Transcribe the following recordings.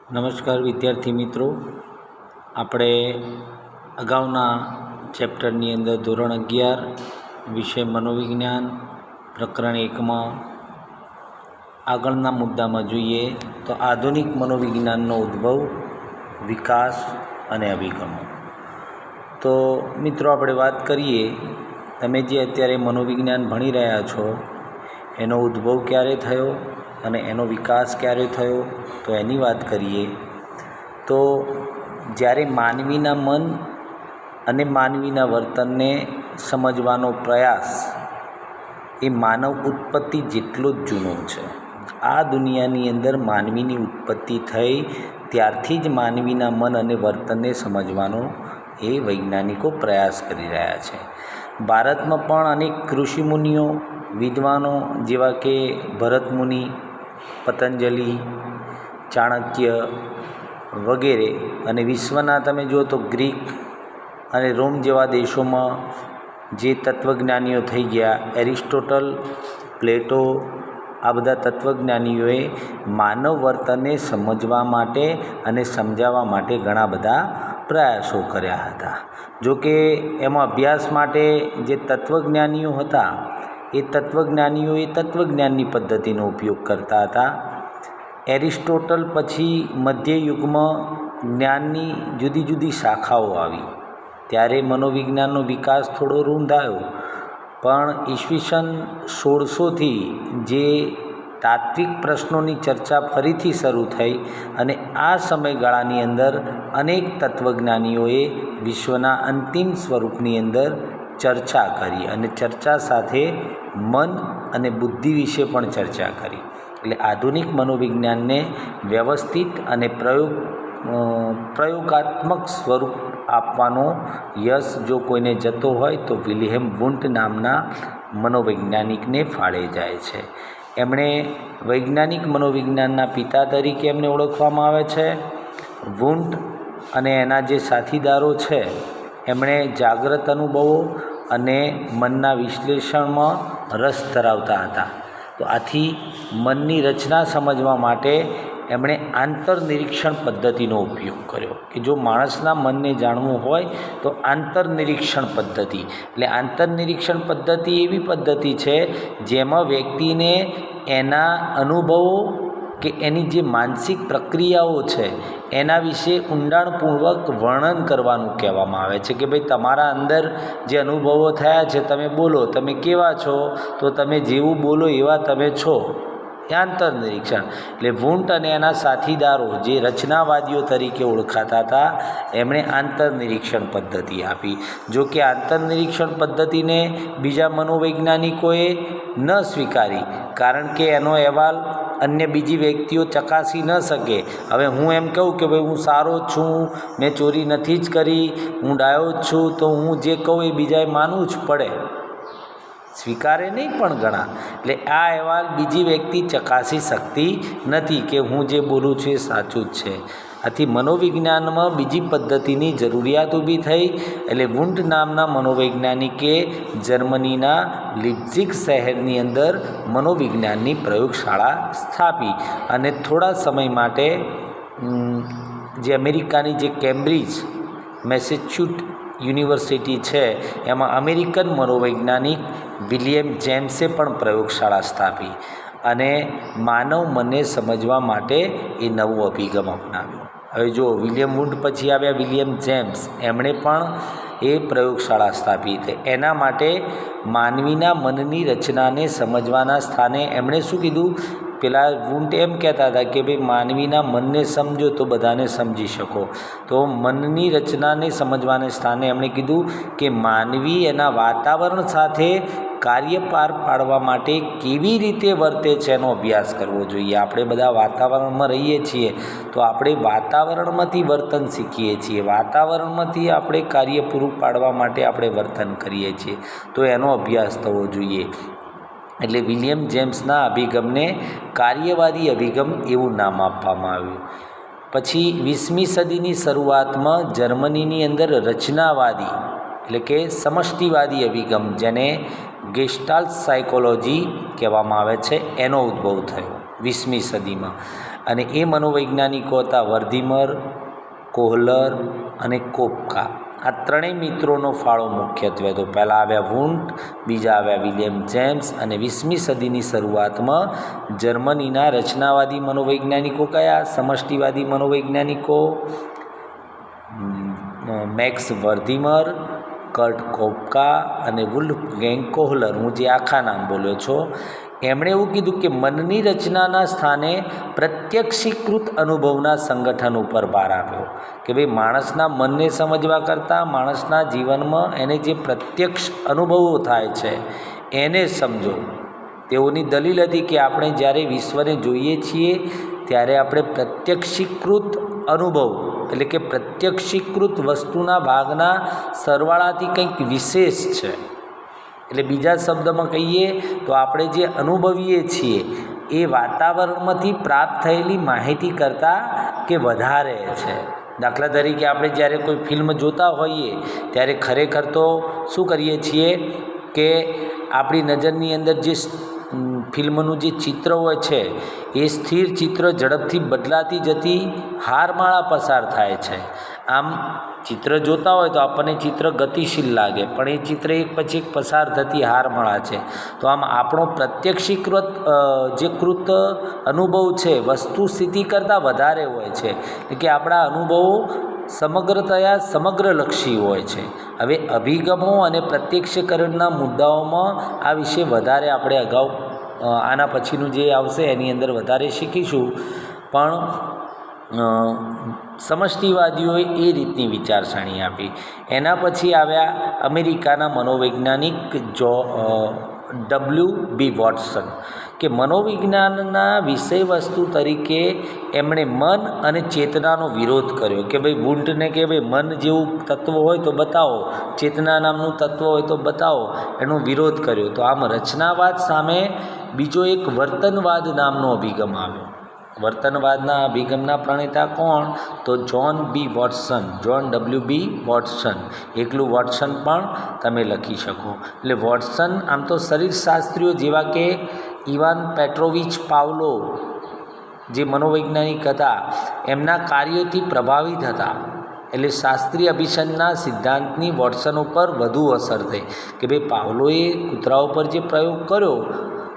નમસ્કાર વિદ્યાર્થી મિત્રો, આપણે અગાઉના ચેપ્ટરની અંદર ધોરણ 11 વિષય મનોવિજ્ઞાન પ્રકરણ 1માં આગળના મુદ્દામાં જોઈએ તો આધુનિક મનોવિજ્ઞાનનો ઉદ્ભવ, વિકાસ અને અભિગમો. તો મિત્રો આપણે વાત કરીએ, તમે જે અત્યારે મનોવિજ્ઞાન ભણી રહ્યા છો એનો ઉદ્ભવ ક્યારે થયો અને એનો વિકાસ ક્યારે થયો, તો એની વાત કરીએ તો જ્યારે માનવીના મન અને માનવીના વર્તનને સમજવાનો પ્રયાસ એ માનવ ઉત્પત્તિ જેટલો જ જૂનો છે. આ દુનિયાની અંદર માનવીની ઉત્પત્તિ થઈ ત્યારથી જ માનવીના મન અને વર્તનને સમજવાનો એ વૈજ્ઞાનિકો પ્રયાસ કરી રહ્યા છે. ભારતમાં પણ અનેક ઋષિમુનિઓ, વિદ્વાનો જેવા કે ભરતમુનિ, પતંજલિ, ચાણક્ય વગેરે, અને વિશ્વના તમે જુઓ તો ગ્રીક અને રોમ જેવા દેશોમાં જે તત્વજ્ઞાનીઓ થઈ ગયા, એરિસ્ટોટલ, પ્લેટો, આ બધા તત્વજ્ઞાનીઓએ માનવ વર્તનને સમજવા માટે અને સમજાવવા માટે ઘણા બધા પ્રયાસો કર્યા હતા. જો કે એમાં અભ્યાસ માટે જે તત્વજ્ઞાનીઓ હતા એ તત્વજ્ઞાનીઓએ તત્વજ્ઞાનની પદ્ધતિનો ઉપયોગ કરતા હતા. એરિસ્ટોટલ પછી મધ્યયુગમાં જ્ઞાનની જુદી જુદી શાખાઓ આવી ત્યારે મનોવિજ્ઞાનનો વિકાસ થોડો રૂંધાયો. પણ ઈસવીસન 1600થી જે તાત્વિક પ્રશ્નોની ચર્ચા ફરીથી શરૂ થઈ અને આ સમયગાળાની અંદર અનેક તત્વજ્ઞાનીઓએ વિશ્વના અંતિમ સ્વરૂપની અંદર ચર્ચા કરી અને ચર્ચા સાથે મન અને બુદ્ધિ વિશે પણ ચર્ચા કરી. એટલે આધુનિક મનોવિજ્ઞાનને વ્યવસ્થિત અને પ્રયોગાત્મક સ્વરૂપ આપવાનો યશ જો કોઈને જતો હોય તો વિલિયમ વુન્ટ નામના મનોવૈજ્ઞાનિકને ફાળે જાય છે. એમણે વૈજ્ઞાનિક મનોવિજ્ઞાનના પિતા તરીકે એમને ઓળખવામાં આવે છે. વુન્ટ અને એના જે સાથીદારો છે એમણે જાગ્રત અનુભવો અને મનના વિશ્લેષણમાં રસ ધરાવતા હતા. તો આથી મનની રચના સમજવા માટે એમણે આંતરનિરીક્ષણ પદ્ધતિનો ઉપયોગ કર્યો કે જો માણસના મનને જાણવું હોય તો આંતરનિરીક્ષણ પદ્ધતિ, એટલે આંતરનિરીક્ષણ પદ્ધતિ એવી પદ્ધતિ છે જેમાં વ્યક્તિને એના અનુભવો કે એની જે માનસિક પ્રક્રિયાઓ છે એના વિશે ઊંડાણપૂર્વક વર્ણન કરવાનું કહેવામાં આવે છે કે ભાઈ તમારા અંદર જે અનુભવો થયા છે તમે બોલો, તમે કેવા છો, તો તમે જેવું બોલો એવા તમે છો. એ આંતરનિરીક્ષણ. એટલે વુન્ટ અને એના સાથીદારો જે રચનાવાદીઓ તરીકે ઓળખાતા હતા એમણે આંતરનિરીક્ષણ પદ્ધતિ આપી. જો કે આંતરનિરીક્ષણ પદ્ધતિને બીજા મનોવૈજ્ઞાનિકોએ ન સ્વીકારી, કારણ કે એનો અહેવાલ અન્ય બીજી વ્યક્તિઓ ચકાસી ન શકે. હવે હું એમ કહું કે ભાઈ હું સારો જ છું, મેં ચોરી નથી જ કરી, હું ડાયો જ છું, તો હું જે કહું એ બીજાએ માનવું જ પડે, સ્વીકારે નહીં પણ ઘણા. એટલે આ અહેવાલ બીજી વ્યક્તિ ચકાસી શકતી નથી કે હું જે બોલું છું એ સાચું જ છે. આથી મનોવિજ્ઞાનમાં બીજી પદ્ધતિની જરૂરિયાત ઊભી થઈ. એટલે વુન્ટ નામના મનોવૈજ્ઞાનિકે જર્મનીના લીપ્ઝિગ શહેરની અંદર મનોવિજ્ઞાનની પ્રયોગશાળા સ્થાપી અને થોડા સમય માટે જે અમેરિકાની જે કેમ્બ્રિજ મેસેચ્યુટ યુનિવર્સિટી છે એમાં અમેરિકન મનોવૈજ્ઞાનિક વિલિયમ જેમ્સે પણ પ્રયોગશાળા સ્થાપી અને માનવ મનને સમજવા માટે એ નવો અભિગમ અપનાવ્યો. હવે જો વિલિયમ વુન્ટ પછી આવ્યા વિલિયમ જેમ્સ, એમણે પણ એ પ્રયોગશાળા સ્થાપી. તે એના માટે માનવીના મનની રચનાને સમજવાના સ્થાને એમણે શું કીધું, પેલા વુન્ટ એમ કહેતા હતા કે ભાઈ માનવીના મનને સમજો તો બધાને સમજી શકો. તો મનની રચનાને સમજવાને સ્થાને એમણે કીધું કે માનવી એના વાતાવરણ સાથે કાર્ય પાર પાડવા માટે કેવી રીતે વર્તે છે એનો અભ્યાસ કરવો જોઈએ. આપણે બધા વાતાવરણમાં રહીએ છીએ તો આપણે વાતાવરણમાંથી વર્તન શીખીએ છીએ, વાતાવરણમાંથી આપણે કાર્ય પૂરું પાડવા માટે આપણે વર્તન કરીએ છીએ, તો એનો અભ્યાસ થવો જોઈએ. એટલે વિલિયમ જેમ્સના અભિગમને કાર્યવાદી અભિગમ એવું નામ આપવામાં આવ્યું. પછી 20મી સદીની શરૂઆતમાં જર્મનીની અંદર રચનાવાદી એટલે કે સમષ્ટિવાદી અભિગમ, જેને ગેસ્ટાલ્ટ સાયકોલોજી કહેવામાં આવે છે, એનો ઉદ્ભવ થયો 20મી સદીમાં. અને એ મનોવૈજ્ઞાનિકો હતા વર્ધીમર, કોહલર અને કોપકા. આ ત્રણેય મિત્રોનો ફાળો મુખ્યત્વે હતો. પહેલાં આવ્યા વુન્ટ, બીજા આવ્યા વિલિયમ જેમ્સ અને 20મી સદીની શરૂઆતમાં જર્મનીના રચનાવાદી મનોવૈજ્ઞાનિકો કયા? સમષ્ટિવાદી મનોવૈજ્ઞાનિકો મેક્સ વર્ધીમર, કર્ટ કોપકા અને વુલ્ફગેંગ કોહલર. હું જે આખા નામ બોલ્યો છો, એમણે એવું કીધું કે મનની રચનાના સ્થાને પ્રત્યક્ષીકૃત અનુભવના સંગઠન ઉપર ભાર આપ્યો. કે ભાઈ માણસના મનને સમજવા કરતાં માણસના જીવનમાં એને જે પ્રત્યક્ષ અનુભવો થાય છે એને સમજો. તેઓની દલીલ હતી કે આપણે જ્યારે વિશ્વને જોઈએ છીએ ત્યારે આપણે પ્રત્યક્ષીકૃત અનુભવ એટલે કે પ્રત્યક્ષીકૃત વસ્તુના ભાગના સરવાળાથી કંઈક વિશેષ છે. એટલે બીજા શબ્દમાં કહીએ તો આપણે જે અનુભવીએ છીએ એ વાતાવરણમાંથી પ્રાપ્ત થયેલી માહિતી કરતાં કે વધારે છે. દાખલા તરીકે આપણે જ્યારે કોઈ ફિલ્મ જોતા હોઈએ ત્યારે ખરેખર તો શું કરીએ છીએ કે આપણી નજરની અંદર જે ફિલ્મનું જે ચિત્ર હોય છે એ સ્થિર ચિત્ર ઝડપથી બદલાતી જતી હારમાળા પસાર થાય છે. આમ ચિત્ર જોતા હોય તો આપણને ચિત્ર ગતિશીલ લાગે, પણ એ ચિત્ર એક પછી એક પસાર થતી હારમાળા છે. તો આમ આપણો પ્રત્યક્ષીકૃત જે કૃત અનુભવ છે વસ્તુ સ્થિતિ કરતાં વધારે હોય છે. એટલે કે આપણા અનુભવો સમગ્રતયા સમગ્રલક્ષી હોય છે. હવે અભિગમો અને પ્રત્યક્ષીકરણના મુદ્દાઓમાં આ વિશે વધારે આપણે અગાઉ આના પછીનું જે આવશે એની અંદર વધારે શીખીશું. પણ સમષ્ટિવાદીઓએ એ રીતની વિચારસરણી આપી. એના પછી આવ્યા અમેરિકાના મનોવૈજ્ઞાનિક ડબલ્યુ.બી. વોટસન કે મનોવિજ્ઞાનના વિષયવસ્તુ તરીકે એમણે મન અને ચેતનાનો વિરોધ કર્યો. કે ભાઈ વુન્ટને કે ભાઈ મન જેવું તત્વ હોય તો બતાવો, ચેતના નામનું તત્વ હોય તો બતાવો, એનો વિરોધ કર્યો. તો આમ રચનાવાદ સામે બીજો એક વર્તનવાદ નામનો અભિગમ આવ્યો. વર્તનવાદના અભિગમના પ્રણેતા કોણ? તો જ્હોન ડબલ્યુ.બી. વોટસન. એકલું વોટસન પણ તમે લખી શકો. એટલે વોટસન આમ તો શરીરશાસ્ત્રીઓ જેવા કે ઇવાન પેટ્રોવિચ પાવલોવ જે મનોવૈજ્ઞાનિક હતા એમના કાર્યોથી પ્રભાવિત હતા. એટલે શાસ્ત્રીય અભિસંધાનના સિદ્ધાંતની વોટસન ઉપર વધુ અસર થઈ. કે ભાઈ પાવલોએ કૂતરાઓ પર જે પ્રયોગ કર્યો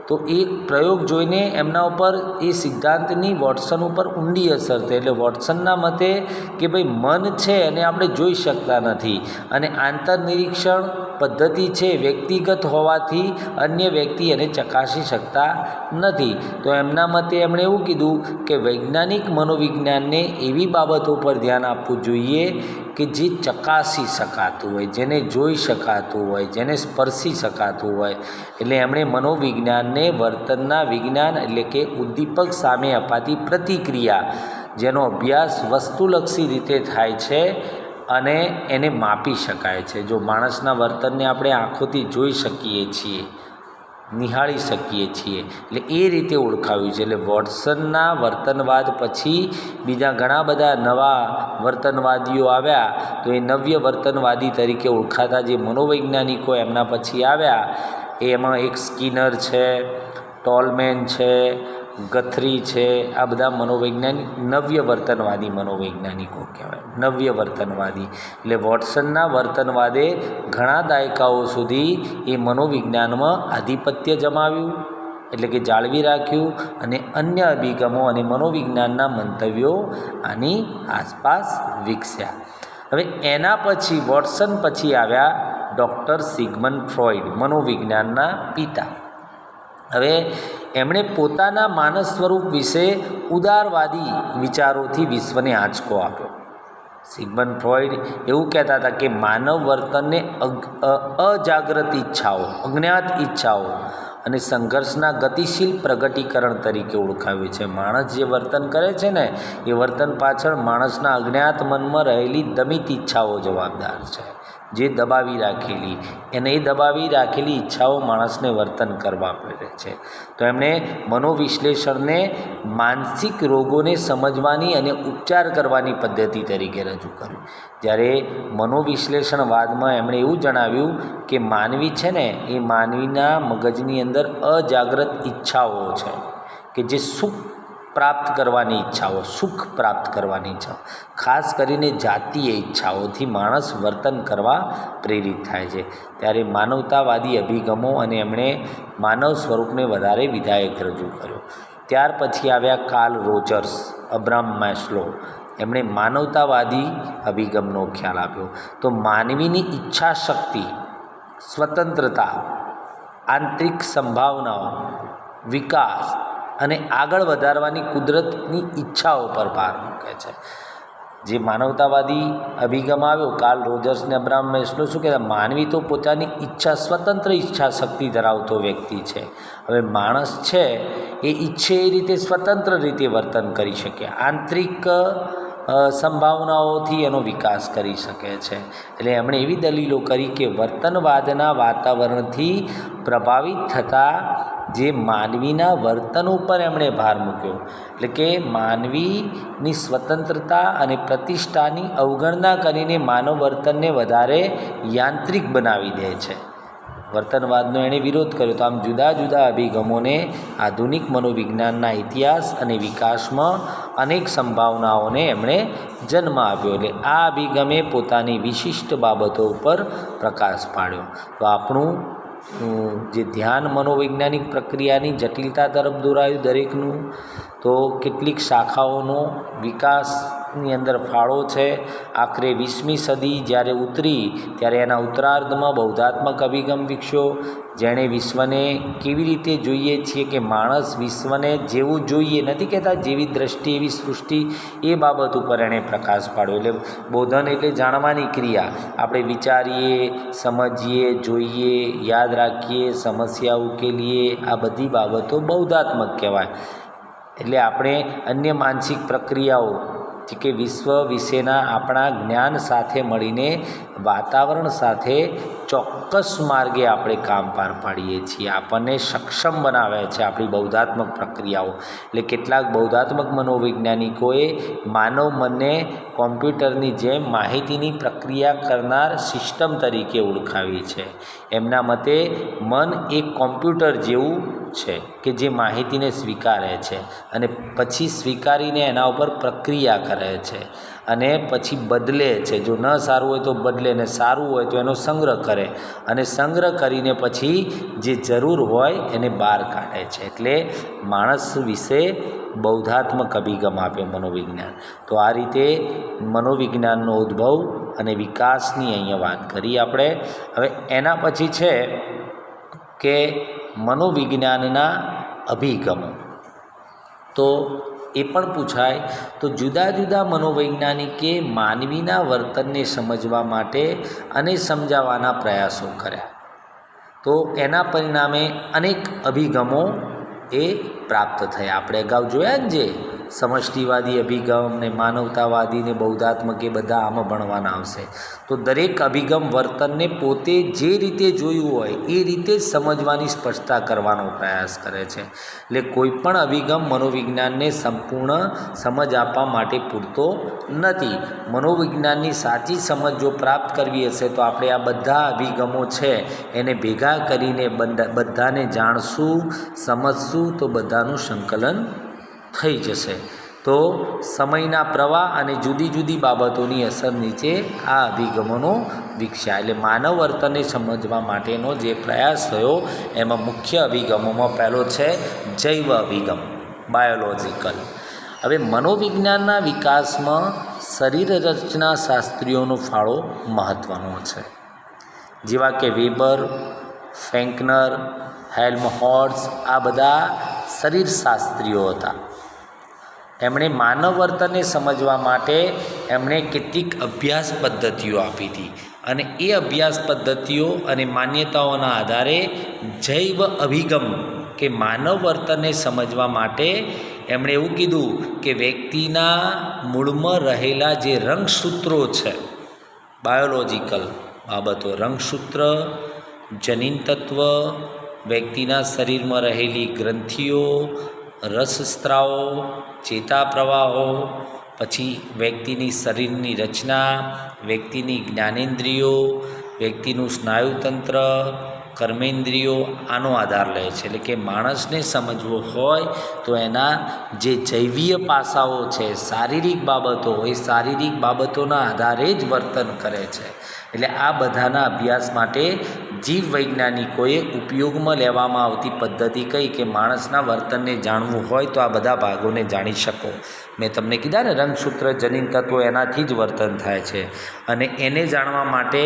તો એ પ્રયોગ જોઈને એમના ઉપર એ સિદ્ધાંતની વોટસન ઉપર ઊંડી અસર થઈ. એટલે વોટસનના મતે કે ભાઈ મન છે એને આપણે જોઈ શકતા નથી અને આંતરનિરીક્ષણ પદ્ધતિ છે વ્યક્તિગત હોવાથી અન્ય વ્યક્તિ એને ચકાસી શકતા નથી. તો એમના મતે એમણે એવું કીધું કે વૈજ્ઞાનિક મનોવિજ્ઞાનને એવી બાબતો પર ધ્યાન આપવું જોઈએ કે જે ચકાસી શકાતું હોય, જેને જોઈ શકાતું હોય, જેને સ્પર્શી શકાતું હોય. એટલે એમણે મનોવિજ્ઞાનને વર્તનના વિજ્ઞાન એટલે કે ઉદ્દીપક સામે અપાતી પ્રતિક્રિયા જેનો અભ્યાસ વસ્તુલક્ષી રીતે થાય છે અને એને માપી શકાય છે. જો માણસના વર્તનને આપણે આંખોથી જોઈ શકીએ છીએ, નિહાળી શકીએ છીએ, એટલે એ રીતે ઓળખાવ્યું છે. એટલે વોટસનના વર્તનવાદ પછી બીજા ઘણા બધા નવા વર્તનવાદીઓ આવ્યા. તો એ નવ્ય વર્તનવાદી તરીકે ઓળખાતા જે મનોવૈજ્ઞાનિકો એમના પછી આવ્યા એમાં એક સ્કિનર છે, ટોલમેન છે, ગથરી છે. આ બધા મનોવૈજ્ઞાનિક નવ્ય વર્તનવાદી મનોવૈજ્ઞાનિકો કહેવાય. નવ્ય વર્તનવાદી એટલે વોટસનના વર્તનવાદે ઘણા દાયકાઓ સુધી એ મનોવિજ્ઞાનમાં આધિપત્ય જમાવ્યું એટલે કે જાળવી રાખ્યું અને અન્ય અભિગમો અને મનોવિજ્ઞાનના મંતવ્યો આની આસપાસ વિકસ્યા. હવે એના પછી વોટસન પછી આવ્યા ડૉક્ટર સિગમન્ડ ફ્રોઈડ, મનોવિજ્ઞાનના પિતા. હવે એમણે પોતાના માનસ સ્વરૂપ વિશે ઉદારવાદી વિચારોથી વિશ્વને આંચકો આપ્યો. સિગમન્ડ ફ્રોઈડ એવું કહેતા હતા કે માનવ વર્તનને અજાગ્રત ઈચ્છાઓ, અજ્ઞાત ઈચ્છાઓ અને સંઘર્ષના ગતિશીલ પ્રગટીકરણ તરીકે ઓળખાવ્યું છે. માણસ જે વર્તન કરે છે ને એ વર્તન પાછળ માણસના અજ્ઞાત મનમાં રહેલી દમિત ઈચ્છાઓ જવાબદાર છે. જે દબાવી રાખેલી ઈચ્છાઓ માણસને વર્તન કરવા પડે છે. તો એમણે મનોવિશ્લેષણને માનસિક રોગોને સમજવાની અને ઉપચાર કરવાની પદ્ધતિ તરીકે રજૂ કર્યું. જ્યારે મનોવિશ્લેષણવાદમાં એમણે એવું જણાવ્યું કે માનવી છે ને એ માનવીના મગજની અંદર અજાગ્રત ઈચ્છાઓ છે કે જે સુખ પ્રાપ્ત કરવાની ઈચ્છાઓ, સુખ પ્રાપ્ત કરવાની ઈચ્છાઓ, ખાસ કરીને જાતીય ઈચ્છાઓથી માણસ વર્તન કરવા પ્રેરિત થાય છે. ત્યારે માનવતાવાદી અભિગમો અને એમણે માનવ સ્વરૂપને વધારે વિધાયક રજૂ કર્યો. ત્યાર પછી આવ્યા કાર્લ રોજર્સ, અબ્રાહમ માસ્લો. એમણે માનવતાવાદી અભિગમનો ખ્યાલ આપ્યો. તો માનવીની ઈચ્છા શક્તિ, સ્વતંત્રતા, આંતરિક સંભાવનાઓ, વિકાસ અને આગળ વધારવાની કુદરતની ઈચ્છાઓ પર ભાર મૂકે છે. જે માનવતાવાદી અભિગમ આવ્યો કાર્લ રોજર્સ ને અબ્રાહમ માસ્લો, શું કહેતા, માનવી તો પોતાની ઈચ્છા, સ્વતંત્ર ઈચ્છા શક્તિ ધરાવતો વ્યક્તિ છે. હવે માણસ છે એ ઈચ્છે એ રીતે સ્વતંત્ર રીતે વર્તન કરી શકે, આંતરિક સંભાવનાઓથી એનો વિકાસ કરી શકે છે. એટલે એમણે એવી દલીલો કરી કે વર્તનવાદના વાતાવરણથી પ્રભાવિત થતા જે માનવીના વર્તન ઉપર એમણે ભાર મૂક્યો. એટલે કે માનવીની સ્વતંત્રતા અને પ્રતિષ્ઠાની અવગણના કરીને માનવ વર્તનને વધારે યાંત્રિક બનાવી દે છે. વર્તનવાદનો એણે વિરોધ કર્યો. તો આમ જુદા જુદા અભિગમોને આધુનિક મનોવિજ્ઞાનના ઇતિહાસ અને વિકાસમાં અનેક સંભાવનાઓને એમણે જન્મ આપ્યો. એટલે આ અભિગમે પોતાની વિશિષ્ટ બાબતો ઉપર પ્રકાશ પાડ્યો. તો આપણું જે ધ્યાન મનોવૈજ્ઞાનિક પ્રક્રિયાની જટિલતા તરફ દોરાયું દરેકનું. તો કેટલીક શાખાઓનો વિકાસની અંદર ફાળો છે. આખરે 20મી સદી જ્યારે ઉતરી ત્યારે એના ઉત્તરાર્ધમાં બૌદ્ધાત્મક અભિગમ વિકસ્યો, જેણે વિશ્વને કેવી રીતે જોઈએ છીએ કે માણસ વિશ્વને જેવું જોઈએ, નથી કહેતા જેવી દ્રષ્ટિ એવી સૃષ્ટિ, એ બાબત ઉપર એણે પ્રકાશ પાડ્યો. એટલે બોધન એટલે જાણવાની ક્રિયા. આપણે વિચારીએ, સમજીએ, જોઈએ, યાદ રાખીએ, સમસ્યા ઉકેલીએ, આ બધી બાબતો બૌદ્ધાત્મક કહેવાય. એટલે આપણે અન્ય માનસિક પ્રક્રિયાઓ કે વિશ્વ વિશેના આપણા જ્ઞાન સાથે મળીને વાતાવરણ સાથે ચોક્કસ માર્ગે આપણે કામ પાર પાડીએ છીએ. આપણને સક્ષમ બનાવે છે આપણી બૌદ્ધાત્મક પ્રક્રિયાઓ. એટલે કેટલાક બૌદ્ધાત્મક મનોવૈજ્ઞાનિકોએ માનવ મનને કોમ્પ્યુટરની જેમ માહિતીની પ્રક્રિયા કરનાર સિસ્ટમ તરીકે ઓળખાવી છે. એમના મતે મન એક કોમ્પ્યુટર જેવું છે કે જે માહિતીને સ્વીકારે છે અને પછી સ્વીકારીને એના ઉપર પ્રક્રિયા કરે છે અને પછી બદલે છે. જો ન સારું હોય તો બદલે, ને સારું હોય તો એનો સંગ્રહ કરે અને સંગ્રહ કરીને પછી જે જરૂર હોય એને બહાર કાઢે છે. એટલે માણસ વિશે બૌદ્ધાત્મક અભિગમ આપ્યો મનોવિજ્ઞાન. તો આ રીતે મનોવિજ્ઞાનનો ઉદ્ભવ અને વિકાસની અહીંયા વાત કરી આપણે. હવે એના પછી છે કે મનોવિજ્ઞાનના અભિગમો. તો એ પણ પૂછાય. તો જુદા જુદા મનોવૈજ્ઞાનિકે માનવીના વર્તનને સમજવા માટે અને સમજાવવાના પ્રયાસો કર્યા. તો એના પરિણામે અનેક અભિગમો એ પ્રાપ્ત થયા. આપણે અગાઉ જોયા ને, જે સમષ્ટિવાદી અભિગમ ને માનવતાવાદી ને બૌદ્ધાત્મક, એ બધા આમાં ભણવાના આવશે. તો દરેક અભિગમ વર્તનને પોતે જે રીતે જોયું હોય એ રીતે જ સમજવાની સ્પષ્ટતા કરવાનો પ્રયાસ કરે છે. એટલે કોઈ પણ અભિગમ મનોવિજ્ઞાનને સંપૂર્ણ સમજ આપવા માટે પૂરતો નથી. મનોવિજ્ઞાનની સાચી સમજ જો પ્રાપ્ત કરવી હશે તો આપણે આ બધા અભિગમો છે એને ભેગા કરીને બધાને જાણશું, સમજશું, તો બધાનું સંકલન થઈ જશે. તો સમયના પ્રવાહ અને જુદી જુદી બાબતોની અસર નીચે આ અભિગમોનો વિકસ્યા. એટલે માનવ વર્તનને સમજવા માટેનો જે પ્રયાસ થયો એમાં મુખ્ય અભિગમોમાં પહેલો છે જૈવ અભિગમ, બાયોલોજિકલ. હવે મનોવિજ્ઞાનના વિકાસમાં શરીર રચના શાસ્ત્રીઓનો ફાળો મહત્ત્વનો છે, જેવા કે વેબર, ફેન્કનર, હેલ્મહોલ્ટ્ઝ. આ બધા શરીરશાસ્ત્રીઓ હતા. એમણે માનવ વર્તનને સમજવા માટે એમણે કેટલીક અભ્યાસ પદ્ધતિઓ આપી હતી અને એ અભ્યાસ પદ્ધતિઓ અને માન્યતાઓના આધારે જૈવ અભિગમ કે માનવ વર્તનને સમજવા માટે એમણે એવું કીધું કે વ્યક્તિના મૂળમાં રહેલા જે રંગસૂત્રો છે, બાયોલોજિકલ બાબતો, રંગસૂત્ર, જનીન તત્વ, વ્યક્તિના શરીરમાં રહેલી ગ્રંથિઓ, રસસ્ત્રાવો, ચેતા પ્રવાહો, પછી વ્યક્તિની શરીરની રચના, વ્યક્તિની જ્ઞાનેન્દ્રિયો, વ્યક્તિનું સ્નાયુતંત્ર, કર્મેન્દ્રિયો આનો આધાર લે છે. એટલે કે માણસને સમજવો હોય તો એના જે જૈવીય પાસાઓ છે, શારીરિક બાબતો, એ શારીરિક બાબતોના આધારે જ વર્તન કરે છે. એટલે આ બધાના અભ્યાસ માટે જીવ વૈજ્ઞાનિકોએ ઉપયોગમાં લેવામાં આવતી પદ્ધતિ કઈ કે માણસના વર્તનને જાણવું હોય તો આ બધા ભાગોને જાણી શકો. મેં તમને કીધા ને રંગસૂત્ર જનીન તત્વો એનાથી જ વર્તન થાય છે. અને એને જાણવા માટે,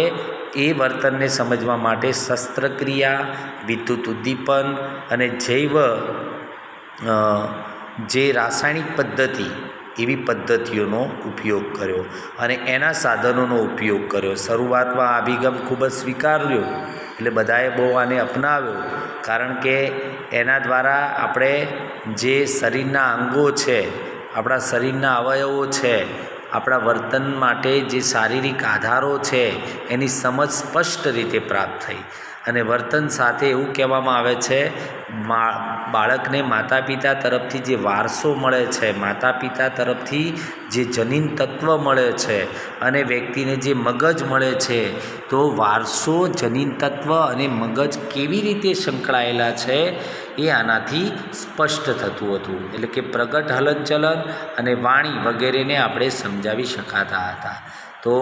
એ વર્તનને સમજવા માટે શસ્ત્રક્રિયા, વિદ્યુત ઉદ્દીપન અને જૈવ જે રાસાયણિક પદ્ધતિ એવી પદ્ધતિઓનો ઉપયોગ કર્યો અને એના સાધનોનો ઉપયોગ કર્યો. શરૂઆતમાં આ અભિગમ ખૂબ જ સ્વીકાર્યો, એટલે બધાએ બહુ આને અપનાવ્યો, કારણ કે એના દ્વારા આપણે જે શરીરના અંગો છે, આપણા શરીરના અવયવો છે, આપણા વર્તન માટે જે શારીરિક આધારો છે એની સમજ સ્પષ્ટ રીતે પ્રાપ્ત થઈ. અને વર્તન સાથે એવું કહેવામાં આવે છે, બાળકને માતા પિતા તરફથી જે વારસો મળે છે, માતા પિતા તરફથી જે જનીન તત્વ મળે છે અને વ્યક્તિને જે મગજ મળે છે, તો વારસો, જનીન તત્વ અને મગજ કેવી રીતે સંકળાયેલા છે એ આનાથી સ્પષ્ટ થતું હતું. એટલે કે પ્રગટ હલનચલન અને વાણી વગેરેને આપણે સમજાવી શકાતા હતા. તો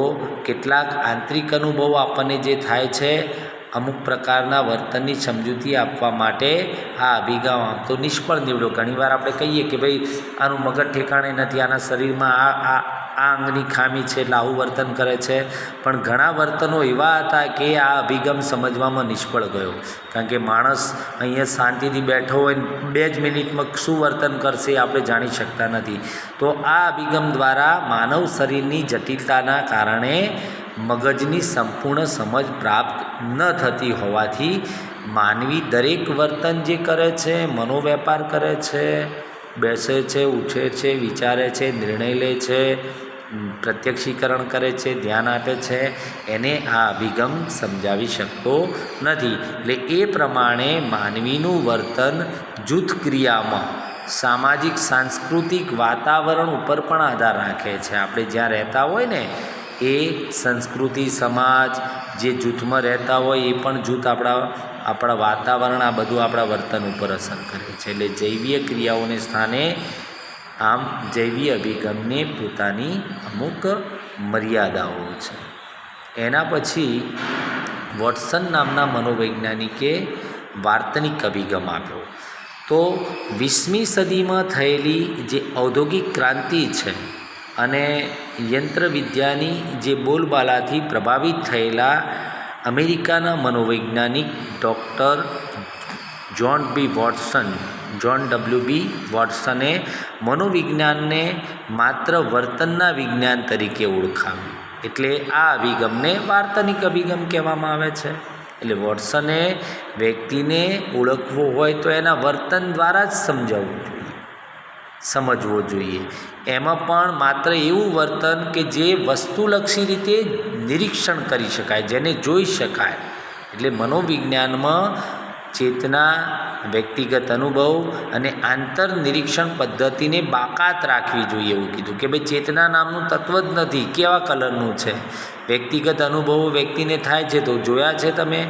કેટલાક આંતરિક અનુભવો આપણને જે થાય છે, અમુક પ્રકારના વર્તનની સમજૂતી આપવા માટે આ અભિગમ આમ તો નિષ્ફળ નીવડ્યો. ઘણીવાર આપણે કહીએ કે ભાઈ આનું મગજ ઠેકાણે નથી, આના શરીરમાં આ અંગની ખામી છે એટલે આવું વર્તન કરે છે. પણ ઘણા વર્તનો એવા હતા કે આ અભિગમ સમજવામાં નિષ્ફળ ગયો, કારણ કે માણસ અહીંયા શાંતિથી બેઠો હોય, 2 જ મિનિટમાં શું વર્તન કરશે એ આપણે જાણી શકતા નથી. તો આ અભિગમ દ્વારા માનવ શરીરની જટિલતાના કારણે મગજની સંપૂર્ણ સમજ પ્રાપ્ત ન થતી હોવાથી માનવી દરેક વર્તન જે કરે છે, મનોવેપાર કરે છે, બેસે છે, ઉઠે છે, વિચારે છે, નિર્ણય લે છે, પ્રત્યક્ષીકરણ કરે છે, ધ્યાન આપે છે, એને આ અભિગમ સમજાવી શકતો નથી. એટલે એ પ્રમાણે માનવીનું વર્તન જૂથ ક્રિયામાં સામાજિક સાંસ્કૃતિક વાતાવરણ ઉપર પણ આધાર રાખે છે. આપણે જ્યાં રહેતા હોય ને એ સંસ્કૃતિ, સમાજ, જે જૂથમાં રહેતા હોય એ પણ જૂથ આપણા વાતાવરણ, આ બધું આપણા વર્તન ઉપર અસર કરે છે. એટલે જૈવીય ક્રિયાઓને સ્થાને આમ જૈવીય અભિગમને પોતાની અમુક મર્યાદાઓ છે. એના પછી વોટસન નામના મનોવૈજ્ઞાનિકે વાર્તનિક અભિગમ આપ્યો. તો 20મી સદીમાં થયેલી જે ઔદ્યોગિક ક્રાંતિ છે અને યંત્રવિદ્યાની જે બોલબાલાથી પ્રભાવિત થયેલા અમેરિકાના મનોવૈજ્ઞાનિક ડૉક્ટર જ્હોન ડબલ્યુ બી વોટસને મનોવિજ્ઞાનને માત્ર વર્તનના વિજ્ઞાન તરીકે ઓળખાવ્યું. એટલે આ અભિગમને વાર્તનિક અભિગમ કહેવામાં આવે છે. એટલે વોટસને વ્યક્તિને ઓળખવો હોય તો એના વર્તન દ્વારા જ સમજવો જોઈએ. એમાં પણ માત્ર એવું વર્તન કે જે વસ્તુલક્ષી રીતે નિરીક્ષણ કરી શકાય, જેને જોઈ શકાય. એટલે મનોવિજ્ઞાનમાં ચેતના, વ્યક્તિગત અનુભવ અને આંતરનિરીક્ષણ પદ્ધતિને બાકાત રાખવી જોઈએ એવું કીધું કે ભાઈ ચેતના નામનું તત્વ જ નથી, કેવા કલરનું છે. વ્યક્તિગત અનુભવો વ્યક્તિને થાય છે તો જોયા છે તમે.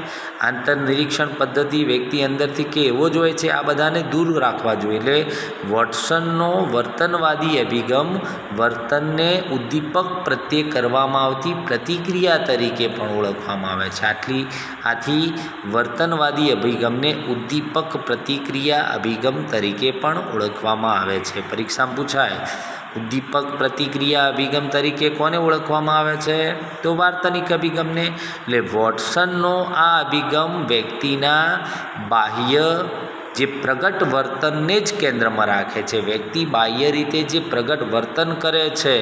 આંતરનિરીક્ષણ પદ્ધતિ વ્યક્તિ અંદરથી કે એવો જ હોય છે, આ બધાને દૂર રાખવા જોઈએ. એટલે વોટસનનો વર્તનવાદી અભિગમ વર્તનને ઉદ્દીપક પ્રત્યે કરવામાં આવતી પ્રતિક્રિયા તરીકે પણ ઓળખવામાં આવે છે. આથી વર્તનવાદી અભિગમને ઉદ્દીપક પ્રતિક્રિયા અભિગમ તરીકે પણ ઓળખવામાં આવે છે. પરીક્ષામાં પૂછાય, ઉદ્દીપક પ્રતિક્રિયા અભિગમ તરીકે કોને ઓળખવામાં આવે છે? તો વાર્તનિક અભિગમને. એટલે વોટસનનો આ અભિગમ વ્યક્તિના બાહ્ય જે પ્રગટ વર્તનને જ કેન્દ્રમાં રાખે છે. વ્યક્તિ બાહ્ય રીતે જે પ્રગટ વર્તન કરે છે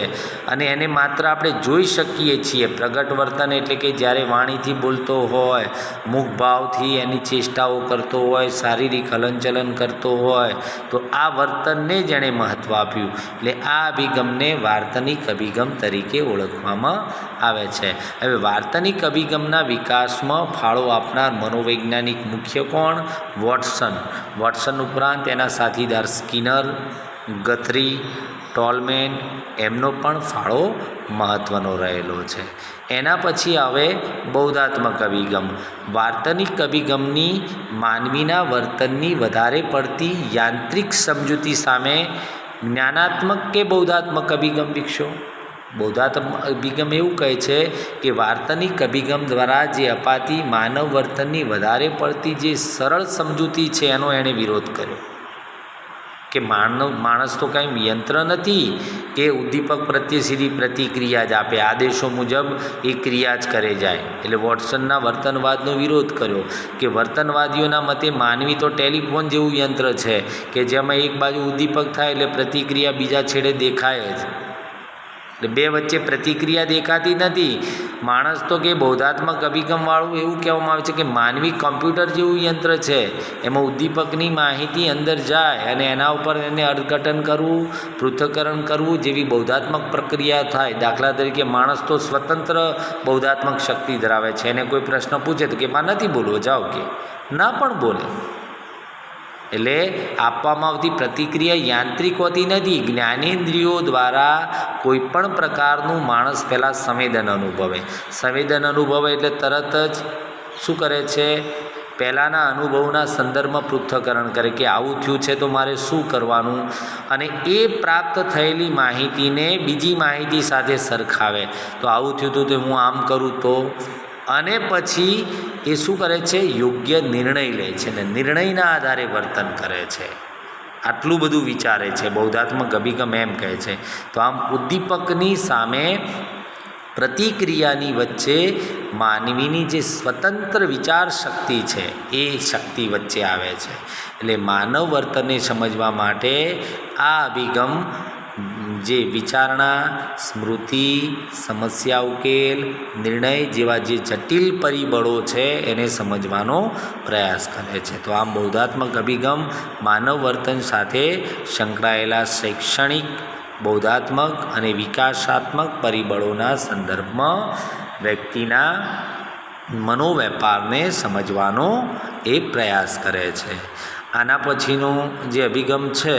અને એને માત્ર આપણે જોઈ શકીએ છીએ. પ્રગટ વર્તન એટલે કે જ્યારે વાણીથી બોલતો હોય, મુખભાવથી એની ચેષ્ટાઓ કરતો હોય, શારીરિક હલનચલન કરતો હોય, તો આ વર્તનને જ એણે મહત્ત્વ આપ્યું. એટલે આ અભિગમને વાર્તનિક અભિગમ તરીકે ઓળખવામાં આવે છે. હવે વાર્તનિક અભિગમના વિકાસમાં ફાળો આપનાર મનોવૈજ્ઞાનિક મુખ્ય કોણ? વોટસન ઉપરાંત એના સાથીદાર સ્કિનર, ગથરી ટોલમેન એમનો પણ ફાળો મહત્ત્વનો રહેલો છે. એના પછી આવે બૌદ્ધાત્મક અભિગમ. વાર્તનિક અભિગમની માનવીના વર્તનની વધારે પડતી યાંત્રિક સમજૂતી સામે જ્ઞાનાત્મક કે બૌદ્ધાત્મક અભિગમ વિકસ્યો. બૌદ્ધાત્મક અભિગમ એવું કહે છે કે વાર્તનિક અભિગમ દ્વારા જે અપાતી માનવ વર્તનની વધારે પડતી જે સરળ સમજૂતી છે એનો એણે વિરોધ કર્યો કે માણસ તો કાંઈ યંત્ર નથી કે ઉદ્દીપક પ્રત્યે સીધી પ્રતિક્રિયા જ આપે, આદેશો મુજબ એ ક્રિયા જ કરે જાય. એટલે વોટસનના વર્તનવાદનો વિરોધ કર્યો કે વર્તનવાદીઓના મતે માનવી તો ટેલિફોન જેવું યંત્ર છે કે જેમાં એક બાજુ ઉદ્દીપક થાય એટલે પ્રતિક્રિયા બીજા છેડે દેખાય જ, એટલે બે વચ્ચે પ્રતિક્રિયા દેખાતી નથી. માણસ તો કે બૌદ્ધાત્મક અભિગમવાળું એવું કહેવામાં આવે છે કે માનવી કમ્પ્યુટર જેવું યંત્ર છે, એમાં ઉદ્દીપકની માહિતી અંદર જાય અને એના ઉપર એને અર્થઘટન કરવું, પૃથ્થકરણ કરવું જેવી બૌદ્ધાત્મક પ્રક્રિયા થાય. દાખલા તરીકે માણસ તો સ્વતંત્ર બૌદ્ધાત્મક શક્તિ ધરાવે છે. એને કોઈ પ્રશ્ન પૂછે તો કે માં નથી બોલવો, જાઓ, કે ના પણ બોલે. એટલે આપવામાં આવતી પ્રતિક્રિયા યાંત્રિક હોતી નથી. જ્ઞાનેન્દ્રિયો દ્વારા કોઈપણ પ્રકારનું માણસ પહેલાં સંવેદન અનુભવે. સંવેદન અનુભવે એટલે તરત જ શું કરે છે? પહેલાંના અનુભવના સંદર્ભમાં પૃથ્થકરણ કરે કે આવું થયું છે તો મારે શું કરવાનું, અને એ પ્રાપ્ત થયેલી માહિતીને બીજી માહિતી સાથે સરખાવે. તો આવું થયું હતું તો હું આમ કરું તો, અને પછી એ શું કરે છે? યોગ્ય નિર્ણય લે છે ને નિર્ણયના આધારે વર્તન કરે છે. આટલું બધું વિચારે છે. બૌદ્ધાત્મક અભિગમ એમ કહે છે. તો આમ ઉદ્દીપકની સામે પ્રતિક્રિયાની વચ્ચે માનવીની જે સ્વતંત્ર વિચાર શક્તિ છે એ શક્તિ વચ્ચે આવે છે. એટલે માનવ વર્તનને સમજવા માટે આ અભિગમ જે વિચારણા, સ્મૃતિ, સમસ્યા ઉકેલ, નિર્ણય જેવા જે જટિલ પરિબળો છે એને સમજવાનો પ્રયાસ કરે છે. તો આમ બૌદ્ધાત્મક અભિગમ માનવ વર્તન સાથે સંકળાયેલા શૈક્ષણિક, બૌદ્ધાત્મક અને વિકાસાત્મક પરિબળોના સંદર્ભમાં વ્યક્તિના મનોવેપારને સમજવાનો એ પ્રયાસ કરે છે. આના પછીનો જે અભિગમ છે